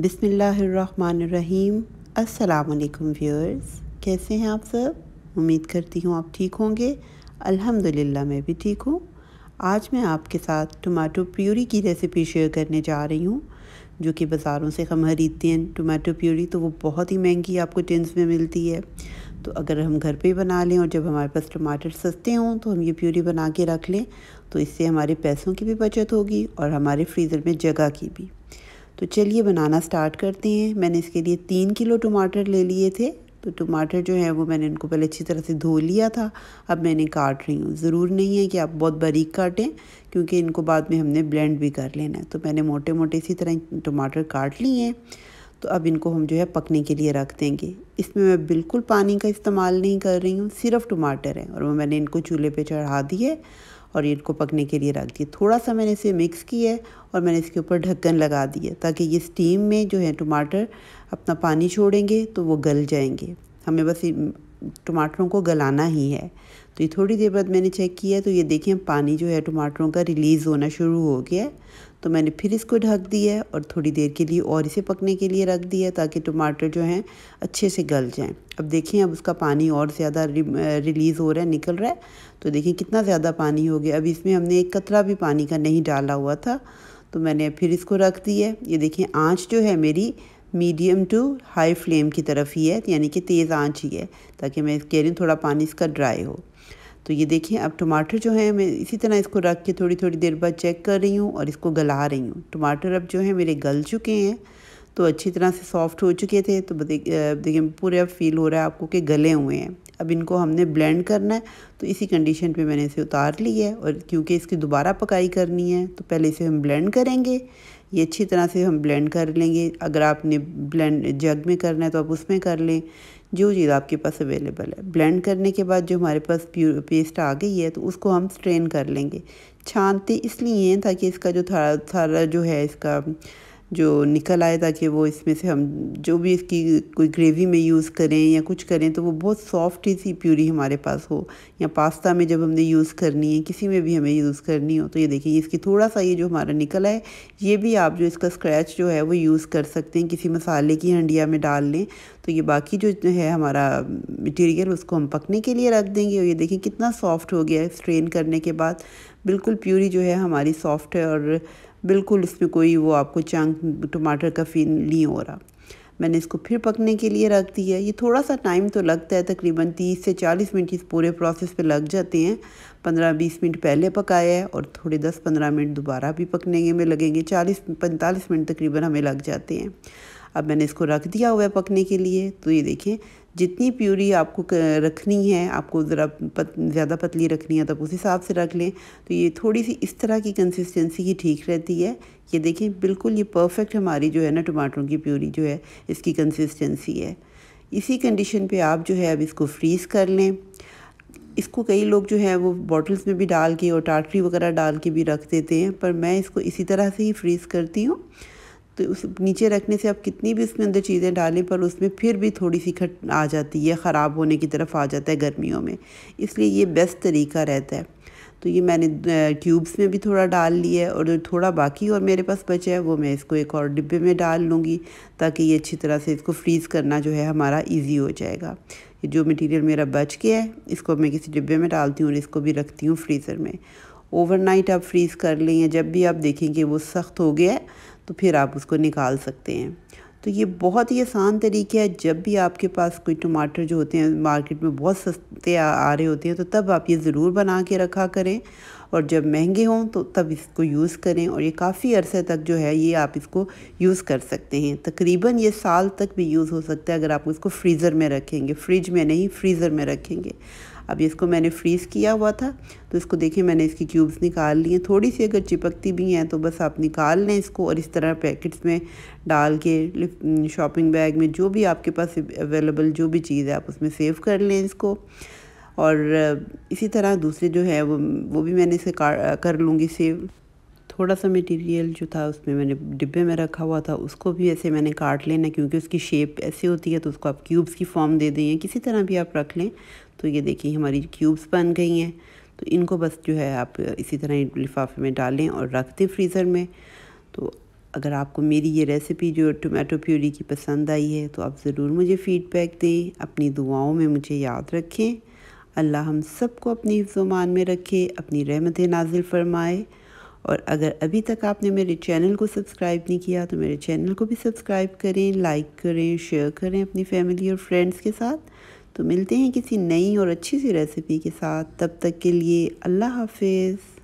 बिस्मिल्लाहिर्रहमानिर्रहीम। अस्सलामुअलैकुम व्यूअर्स, कैसे हैं आप सब? उम्मीद करती हूँ आप ठीक होंगे। अल्हम्दुलिल्लाह मैं भी ठीक हूँ। आज मैं आपके साथ टमाटो प्यूरी की रेसिपी शेयर करने जा रही हूँ, जो कि बाज़ारों से हम खरीदते हैं टमाटो प्यूरी, तो वो बहुत ही महंगी आपको टिन्स में मिलती है। तो अगर हम घर पे ही बना लें और जब हमारे पास टमाटर सस्ते हों तो हम ये प्यूरी बना के रख लें, तो इससे हमारे पैसों की भी बचत होगी और हमारे फ्रीज़र में जगह की भी। तो चलिए बनाना स्टार्ट करते हैं। मैंने इसके लिए 3 किलो टमाटर ले लिए थे। तो टमाटर जो है वो मैंने इनको पहले अच्छी तरह से धो लिया था। अब मैंने काट रही हूँ। ज़रूर नहीं है कि आप बहुत बारीक काटें, क्योंकि इनको बाद में हमने ब्लेंड भी कर लेना है। तो मैंने मोटे मोटे इसी तरह टमाटर काट लिए हैं। तो अब इनको हम जो है पकने के लिए रख देंगे। इसमें मैं बिल्कुल पानी का इस्तेमाल नहीं कर रही हूँ, सिर्फ टमाटर है और वो मैंने इनको चूल्हे पे चढ़ा दिए और इनको पकने के लिए रख दिए। थोड़ा सा मैंने इसे मिक्स किया है और मैंने इसके ऊपर ढक्कन लगा दिया, ताकि ये स्टीम में जो है टमाटर अपना पानी छोड़ेंगे तो वो गल जाएंगे। हमें बस टमाटरों को गलाना ही है। तो ये थोड़ी देर बाद मैंने चेक किया, तो ये देखिए पानी जो है टमाटरों का रिलीज़ होना शुरू हो गया है। तो मैंने फिर इसको ढक दिया है और थोड़ी देर के लिए और इसे पकने के लिए रख दिया, ताकि टमाटर जो हैं अच्छे से गल जाएं। अब देखिए अब उसका पानी और ज़्यादा रिलीज़ हो रहा है, निकल रहा है। तो देखिए कितना ज़्यादा पानी हो गया। अब इसमें हमने एक कतरा भी पानी का नहीं डाला हुआ था। तो मैंने फिर इसको रख दिया है। ये देखिए आँच जो है मेरी मीडियम टू हाई फ्लेम की तरफ ही है, यानी कि तेज़ आँच ही है, ताकि मैं कह रही हूँ थोड़ा पानी इसका ड्राई हो। तो ये देखिए अब टमाटर जो है मैं इसी तरह इसको रख के थोड़ी थोड़ी देर बाद चेक कर रही हूँ और इसको गला रही हूँ। टमाटर अब जो है मेरे गल चुके हैं, तो अच्छी तरह से सॉफ्ट हो चुके थे। तो देखिए पूरे अब फील हो रहा है आपको कि गले हुए हैं। अब इनको हमने ब्लेंड करना है, तो इसी कंडीशन पे मैंने इसे उतार ली है। और क्योंकि इसकी दोबारा पकाई करनी है, तो पहले इसे हम ब्लेंड करेंगे। ये अच्छी तरह से हम ब्लेंड कर लेंगे। अगर आपने ब्लेंड जग में करना है तो आप उसमें कर लें, जो चीज़ आपके पास अवेलेबल है। ब्लेंड करने के बाद जो हमारे पास पेस्ट आ गई है, तो उसको हम स्ट्रेन कर लेंगे। छानते इसलिए हैं ताकि इसका जो थारा जो है इसका जो निकल आए, ताकि वो इसमें से हम जो भी इसकी कोई ग्रेवी में यूज़ करें या कुछ करें तो वो बहुत सॉफ्ट सी प्यूरी हमारे पास हो, या पास्ता में जब हमने यूज़ करनी है, किसी में भी हमें यूज़ करनी हो। तो ये देखिए इसकी थोड़ा सा ये जो हमारा निकल आए, ये भी आप जो इसका स्क्रैच जो है वो यूज़ कर सकते हैं, किसी मसाले की हंडिया में डाल लें। तो ये बाकी जो है हमारा मटेरियल उसको हम पकने के लिए रख देंगे। और ये देखिए कितना सॉफ्ट हो गया है स्ट्रेन करने के बाद। बिल्कुल प्यूरी जो है हमारी सॉफ्ट है और बिल्कुल इसमें कोई वो आपको चंक टमाटर का फील नहीं हो रहा। मैंने इसको फिर पकने के लिए रख दिया। ये थोड़ा सा टाइम तो लगता है, तकरीबन 30 से 40 मिनट इस पूरे प्रोसेस पे लग जाते हैं। 15-20 मिनट पहले पकाया है और थोड़े 10-15 मिनट दोबारा भी पकने में लगेंगे। 40-45 मिनट तकरीबन हमें लग जाते हैं। अब मैंने इसको रख दिया हुआ है पकने के लिए। तो ये देखिए जितनी प्यूरी आपको रखनी है, आपको ज़रा ज़्यादा पतली रखनी है तो उस हिसाब से रख लें। तो ये थोड़ी सी इस तरह की कंसिस्टेंसी ही ठीक रहती है। ये देखिए बिल्कुल ये परफेक्ट हमारी जो है ना टमाटरों की प्यूरी जो है इसकी कंसिस्टेंसी है। इसी कंडीशन पे आप जो है अब इसको फ्रीज़ कर लें। इसको कई लोग जो है वो बॉटल्स में भी डाल के और टाटरी वगैरह डाल के भी रख देते हैं, पर मैं इसको इसी तरह से ही फ्रीज़ करती हूँ। तो उस नीचे रखने से आप कितनी भी उसमें अंदर चीज़ें डालें, पर उसमें फिर भी थोड़ी सी खट आ जाती है, ख़राब होने की तरफ आ जाता है गर्मियों में। इसलिए ये बेस्ट तरीका रहता है। तो ये मैंने क्यूब्स में भी थोड़ा डाल लिया है, और जो थोड़ा बाकी और मेरे पास बचा है वो मैं इसको एक और डिब्बे में डाल लूँगी, ताकि ये अच्छी तरह से इसको फ्रीज़ करना जो है हमारा ईजी हो जाएगा। ये जो मटीरियल मेरा बच गया है इसको मैं किसी डिब्बे में डालती हूँ और इसको भी रखती हूँ फ्रीज़र में। ओवरनाइट आप फ्रीज़ कर लें, या जब भी आप देखें कि वो सख्त हो गया है तो फिर आप उसको निकाल सकते हैं। तो ये बहुत ही आसान तरीका है। जब भी आपके पास कोई टमाटर जो होते हैं मार्केट में बहुत सस्ते आ रहे होते हैं, तो तब आप ये ज़रूर बना के रखा करें, और जब महंगे हों तो तब इसको यूज़ करें। और ये काफ़ी अरसे तक जो है ये आप इसको यूज़ कर सकते हैं। तकरीबन ये साल तक भी यूज़ हो सकता है अगर आप इसको फ्रीज़र में रखेंगे, फ्रिज में नहीं फ्रीज़र में रखेंगे। अब इसको मैंने फ्रीज़ किया हुआ था, तो इसको देखिए मैंने इसकी क्यूब्स निकाल लिए। थोड़ी सी अगर चिपकती भी हैं तो बस आप निकाल लें इसको, और इस तरह पैकेट्स में डाल के शॉपिंग बैग में जो भी आपके पास अवेलेबल जो भी चीज़ है आप उसमें सेव कर लें इसको। और इसी तरह दूसरे जो है वो भी मैंने इसे कर लूँगी सेव। थोड़ा सा मटेरियल जो था उसमें मैंने डिब्बे में रखा हुआ था, उसको भी ऐसे मैंने काट लेना, क्योंकि उसकी शेप ऐसी होती है, तो उसको आप क्यूब्स की फॉर्म दे दें, किसी तरह भी आप रख लें। तो ये देखिए हमारी क्यूब्स बन गई हैं। तो इनको बस जो है आप इसी तरह लिफाफे में डालें और रख दें फ्रीज़र में। तो अगर आपको मेरी ये रेसिपी जो टोमेटो प्यूरी की पसंद आई है तो आप ज़रूर मुझे फ़ीडबैक दें, अपनी दुआओं में मुझे याद रखें। अल्लाह हम सबको अपनी हिफ्ज़-ओ-मान में रखे, अपनी रहमतें नाज़िल फ़रमाए। और अगर अभी तक आपने मेरे चैनल को सब्सक्राइब नहीं किया तो मेरे चैनल को भी सब्सक्राइब करें, लाइक करें, शेयर करें अपनी फैमिली और फ्रेंड्स के साथ। तो मिलते हैं किसी नई और अच्छी सी रेसिपी के साथ, तब तक के लिए अल्लाह हाफ़िज़।